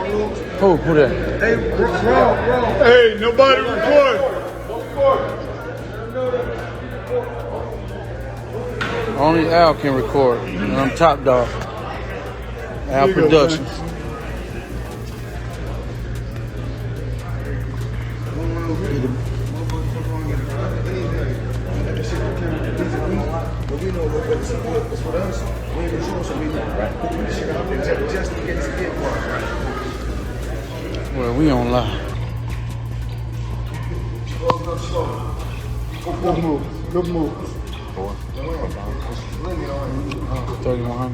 Who that? Hey, wrong. Hey, nobody record. Only Al can record, and I'm top dog. Al Productions. But we know what's with us. We ain't sure, so we put this shit out there just to get to get one. Well, we on live. Good move. 3100.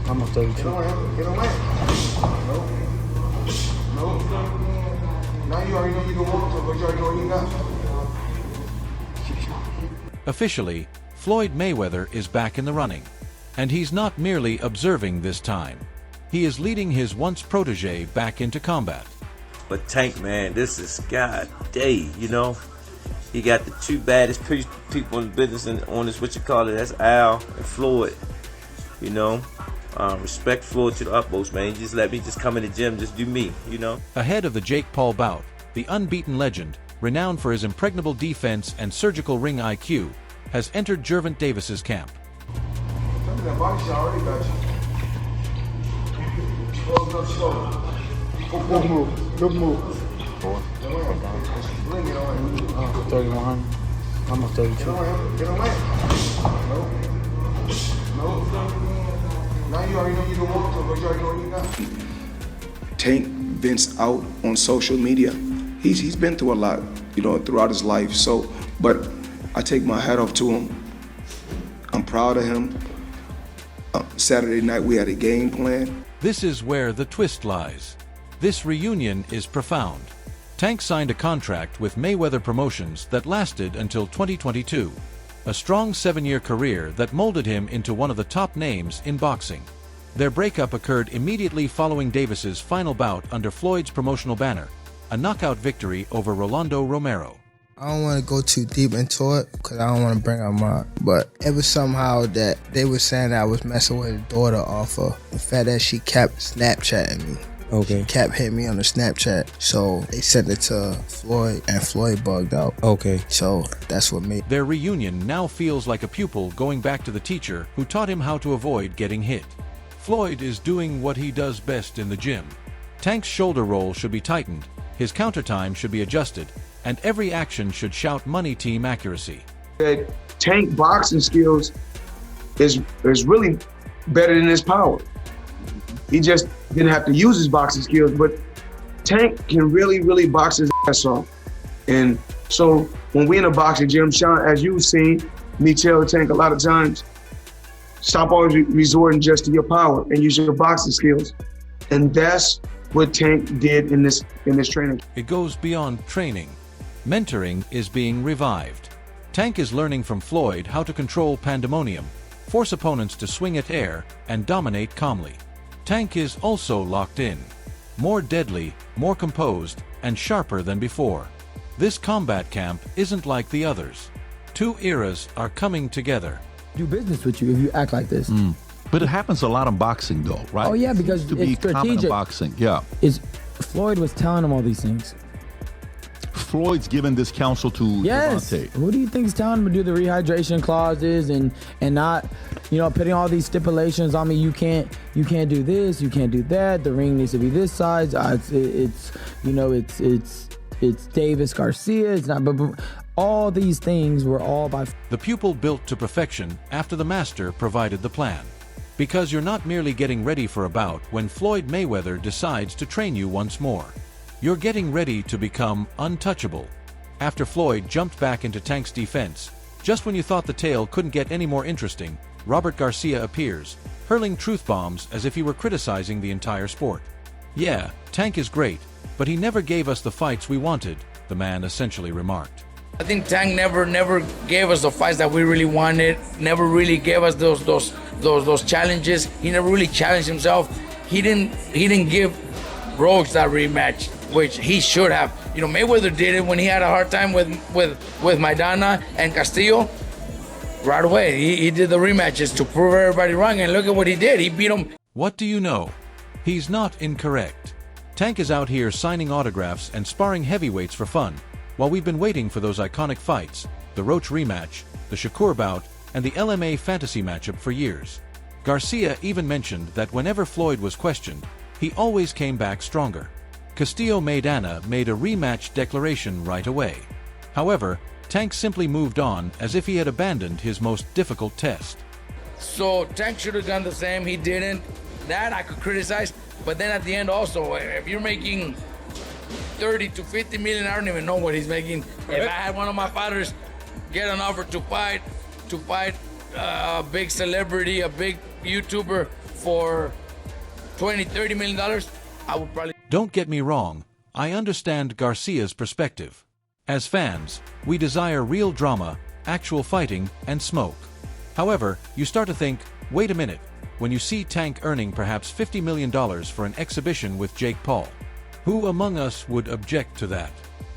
I'm a 32. Get away. No. Now you already know you can walk to, but you already know what you got. Officially, Floyd Mayweather is back in the running, and he's not merely observing this time. He is leading his once protege back into combat. But Tank, man, this is God day, you know. He got the two baddest people in the business and on this, what you call it, that's Al and Floyd, you know. Respect Floyd to the utmost, man. Just let me just come in the gym, just do me, you know. Ahead of the Jake Paul bout, the unbeaten legend, renowned for his impregnable defense and surgical ring IQ, has entered Gervonta Davis's camp. That body shot already got you. Good move. 3100. I'm a 32. Get away. No. Now you already know you can walk to, but you already know what you got. Tank vents out on social media. He's been through a lot, you know, throughout his life. So, but I take my hat off to him. I'm proud of him. Saturday night we had a game plan. This is where the twist lies. This reunion is profound. Tank signed a contract with Mayweather Promotions that lasted until 2022. A strong 7-year career that molded him into one of the top names in boxing. Their breakup occurred immediately following Davis's final bout under Floyd's promotional banner, a knockout victory over Rolando Romero. I don't want to go too deep into it because I don't want to bring up mine, but it was somehow that they were saying that I was messing with his daughter off of the fact that she kept Snapchatting me. Okay. She kept hitting me on the Snapchat, so they sent it to Floyd, and Floyd bugged out. Okay. So that's what made. Their reunion now feels like a pupil going back to the teacher who taught him how to avoid getting hit. Floyd is doing what he does best in the gym. Tank's shoulder roll should be tightened, his counter time should be adjusted, and every action should shout money team accuracy. That Tank boxing skills is really better than his power. He just didn't have to use his boxing skills, but Tank can really box his ass off. And so when we in a boxing gym, Sean, as you've seen me tell Tank a lot of times, stop always resorting just to your power and use your boxing skills. And that's what Tank did in this training. It goes beyond training. Mentoring is being revived. Tank is learning from Floyd how to control pandemonium, force opponents to swing at air, and dominate calmly. Tank is also locked in. More deadly, more composed, and sharper than before. This combat camp isn't like the others. Two eras are coming together. Do business with you if you act like this. But it happens a lot in boxing, though, right? Oh yeah, because to be it's common in strategic. boxing, yeah. Floyd was telling him all these things. Floyd's given this counsel to Yes. Gervonta. Who do you think's telling him to do the rehydration clauses and not, putting all these stipulations on me? You can't do this, you can't do that. The ring needs to be this size. It's Davis Garcia. It's not. But all these things were all by the pupil built to perfection after the master provided the plan. Because you're not merely getting ready for a bout when Floyd Mayweather decides to train you once more. You're getting ready to become untouchable. After Floyd jumped back into Tank's defense, just when you thought the tale couldn't get any more interesting, Robert Garcia appears, hurling truth bombs as if he were criticizing the entire sport. Yeah, Tank is great, but he never gave us the fights we wanted, the man essentially remarked. I think Tank never gave us the fights that we really wanted, never really gave us those challenges. He never really challenged himself. He didn't give Rogues that rematch, which he should have. Mayweather did it when he had a hard time with Maidana and Castillo. Right away, he did the rematches to prove everybody wrong, and look at what he did. He beat him. What do you know? He's not incorrect. Tank is out here signing autographs and sparring heavyweights for fun, while we've been waiting for those iconic fights, the Roach rematch, the Shakur bout, and the LMA fantasy matchup for years. Garcia even mentioned that whenever Floyd was questioned, he always came back stronger. Castillo Maidana made a rematch declaration right away. However, Tank simply moved on as if he had abandoned his most difficult test. So Tank should have done the same. He didn't. That I could criticize. But then at the end also, if you're making 30 to 50 million, I don't even know what he's making. If I had one of my fighters get an offer to fight a big celebrity, a big YouTuber for 20, 30 million dollars, I would probably... Don't get me wrong, I understand Garcia's perspective. As fans, we desire real drama, actual fighting, and smoke. However, you start to think, wait a minute, when you see Tank earning perhaps $50 million for an exhibition with Jake Paul. Who among us would object to that?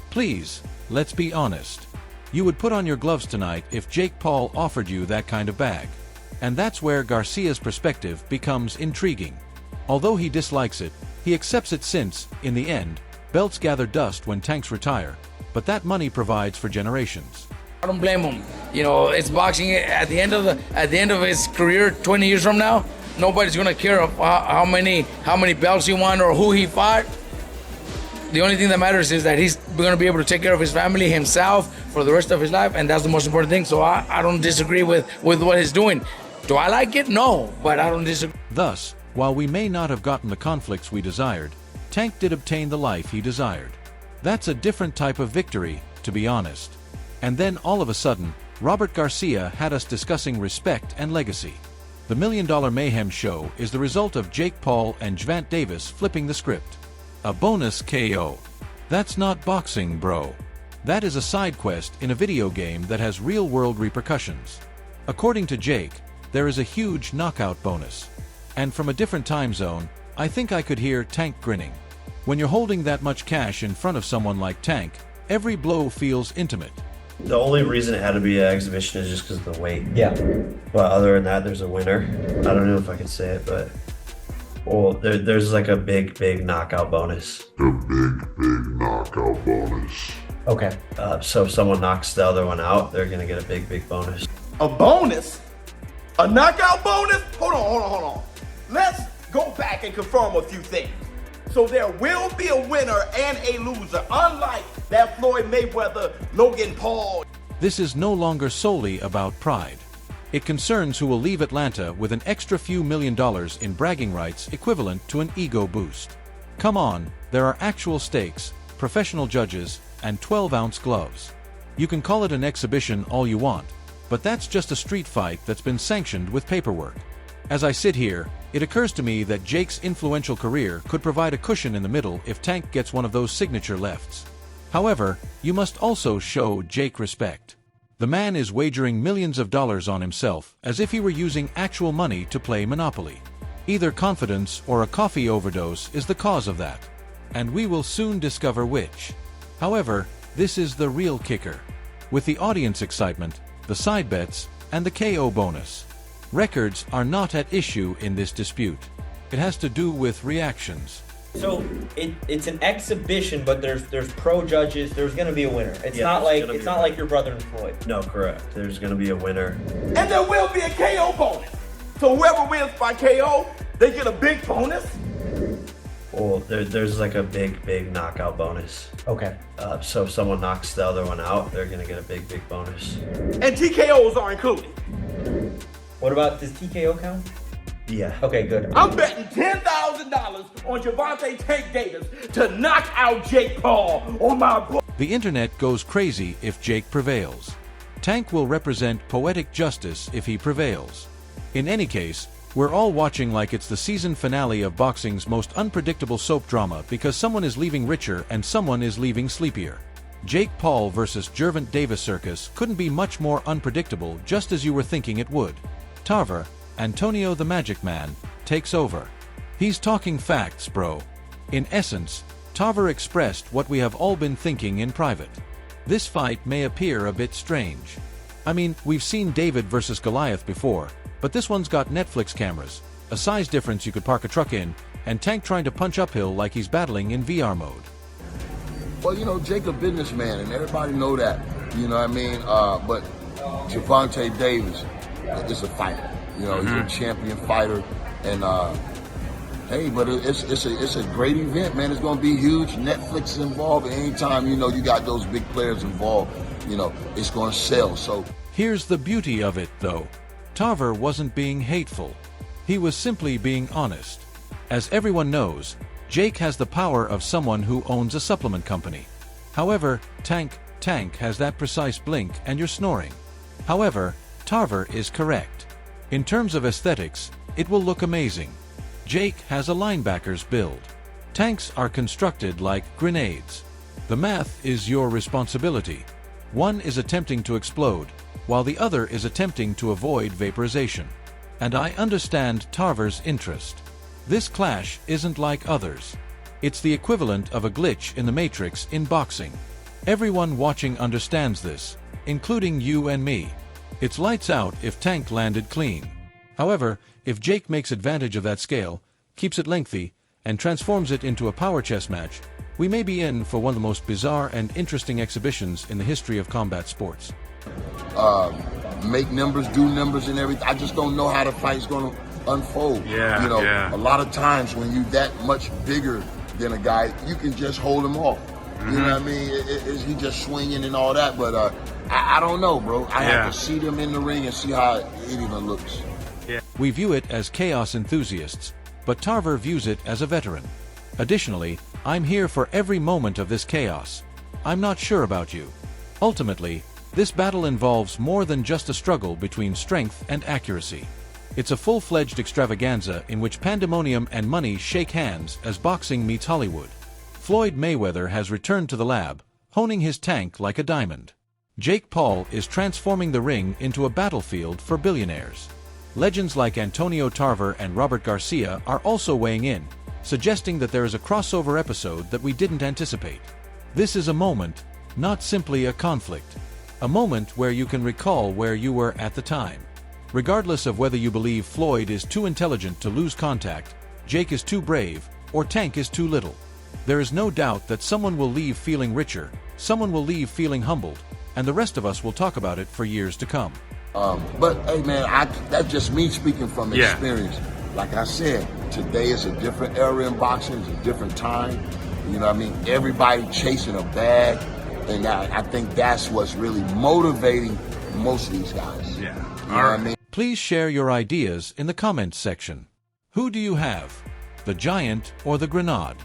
Please, let's be honest. You would put on your gloves tonight if Jake Paul offered you that kind of bag. And that's where Garcia's perspective becomes intriguing. Although he dislikes it, he accepts it since, in the end, belts gather dust when tanks retire, but that money provides for generations. I don't blame him. You know, it's boxing. At the end of his career, 20 years from now, nobody's gonna care of how many belts he won or who he fought. The only thing that matters is that he's gonna be able to take care of his family, himself, for the rest of his life, and that's the most important thing. So I don't disagree with what he's doing. Do I like it? No, but I don't disagree. Thus, while we may not have gotten the conflicts we desired, Tank did obtain the life he desired. That's a different type of victory, to be honest. And then all of a sudden, Robert Garcia had us discussing respect and legacy. The $1 Million Mayhem show is the result of Jake Paul and Gervonta Davis flipping the script. A bonus KO. That's not boxing, bro. That is a side quest in a video game that has real-world repercussions. According to Jake, there is a huge knockout bonus. And from a different time zone, I think I could hear Tank grinning. When you're holding that much cash in front of someone like Tank, every blow feels intimate. The only reason it had to be an exhibition is just because of the weight. Yeah. But other than that, there's a winner. I don't know if I can say it, but well, there's like a big knockout bonus. A big knockout bonus. Okay. So if someone knocks the other one out, they're gonna get a big bonus. A bonus? A knockout bonus? Hold on. Let's go back and confirm a few things. So there will be a winner and a loser, unlike that Floyd Mayweather, Logan Paul. This is no longer solely about pride. It concerns who will leave Atlanta with an extra few $1 million in bragging rights equivalent to an ego boost. Come on, there are actual stakes, professional judges, and 12-ounce gloves. You can call it an exhibition all you want, but that's just a street fight that's been sanctioned with paperwork. As I sit here, it occurs to me that Jake's influential career could provide a cushion in the middle if Tank gets one of those signature lefts. However, you must also show Jake respect. The man is wagering millions of dollars on himself as if he were using actual money to play Monopoly. Either confidence or a coffee overdose is the cause of that. And we will soon discover which. However, this is the real kicker. With the audience excitement, the side bets, and the KO bonus. Records are not at issue in this dispute. It has to do with reactions. So it's an exhibition, but there's pro judges. There's going to be a winner. It's not like your brother and Floyd. No, correct. There's gonna be a winner. And there will be a KO bonus. So whoever wins by KO, they get a big bonus. Well, there's like a big knockout bonus. Okay. So if someone knocks the other one out, they're gonna get a big bonus. And TKOs are included. What about, does TKO count? Yeah. Okay, good. I'm betting $10,000 on Gervonta Tank Davis to knock out Jake Paul on my book. The internet goes crazy if Jake prevails. Tank will represent poetic justice if he prevails. In any case, we're all watching like it's the season finale of boxing's most unpredictable soap drama because someone is leaving richer and someone is leaving sleepier. Jake Paul versus Gervonta Davis circus couldn't be much more unpredictable, just as you were thinking it would. Tarver, Antonio the Magic Man, takes over. He's talking facts, bro. In essence, Tarver expressed what we have all been thinking in private. This fight may appear a bit strange. I mean, we've seen David versus Goliath before, but this one's got Netflix cameras, a size difference you could park a truck in, and Tank trying to punch uphill like he's battling in VR mode. Well, you know, Jake a businessman, and everybody know that. You know what I mean? But Gervonta Davis is a fighter. You know, he's a champion fighter, and hey, but it's a great event, man. It's gonna be huge. Netflix is involved, and anytime you know you got those big players involved, you know it's gonna sell. So here's the beauty of it, though. Tarver wasn't being hateful. He was simply being honest. As everyone knows, Jake has the power of someone who owns a supplement company. However, Tank has that precise blink and you're snoring. However, Tarver is correct. In terms of aesthetics, it will look amazing. Jake has a linebacker's build. Tanks are constructed like grenades. The math is your responsibility. One is attempting to explode, while the other is attempting to avoid vaporization. And I understand Tarver's interest. This clash isn't like others. It's the equivalent of a glitch in the Matrix in boxing. Everyone watching understands this, including you and me. It's lights out if Tank landed clean. However, if Jake makes advantage of that scale, keeps it lengthy, and transforms it into a power chess match, we may be in for one of the most bizarre and interesting exhibitions in the history of combat sports. Make numbers, do numbers, and everything. I just don't know how the fight's going to unfold. Yeah, you know, yeah. A lot of times when you're that much bigger than a guy, you can just hold him off. You know what I mean? Is he just swinging and all that? But I don't know, bro. I have to see them in the ring and see how it even looks. We view it as chaos enthusiasts, but Tarver views it as a veteran. Additionally, I'm here for every moment of this chaos. I'm not sure about you. Ultimately, this battle involves more than just a struggle between strength and accuracy. It's a full-fledged extravaganza in which pandemonium and money shake hands as boxing meets Hollywood. Floyd Mayweather has returned to the lab, honing his tank like a diamond. Jake Paul is transforming the ring into a battlefield for billionaires. Legends like Antonio Tarver and Robert Garcia are also weighing in, suggesting that there is a crossover episode that we didn't anticipate. This is a moment, not simply a conflict. A moment where you can recall where you were at the time. Regardless of whether you believe Floyd is too intelligent to lose contact, Jake is too brave, or Tank is too little, there is no doubt that someone will leave feeling richer, someone will leave feeling humbled, and the rest of us will talk about it for years to come. But hey man, that's just me speaking from experience. Like I said, today is a different era in boxing, it's a different time. You know what I mean? Everybody chasing a bag, and I think that's what's really motivating most of these guys. Yeah. You know what I mean? Please share your ideas in the comments section. Who do you have? The giant or the grenade?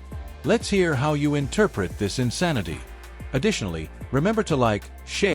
Let's hear how you interpret this insanity. Additionally, remember to like, share,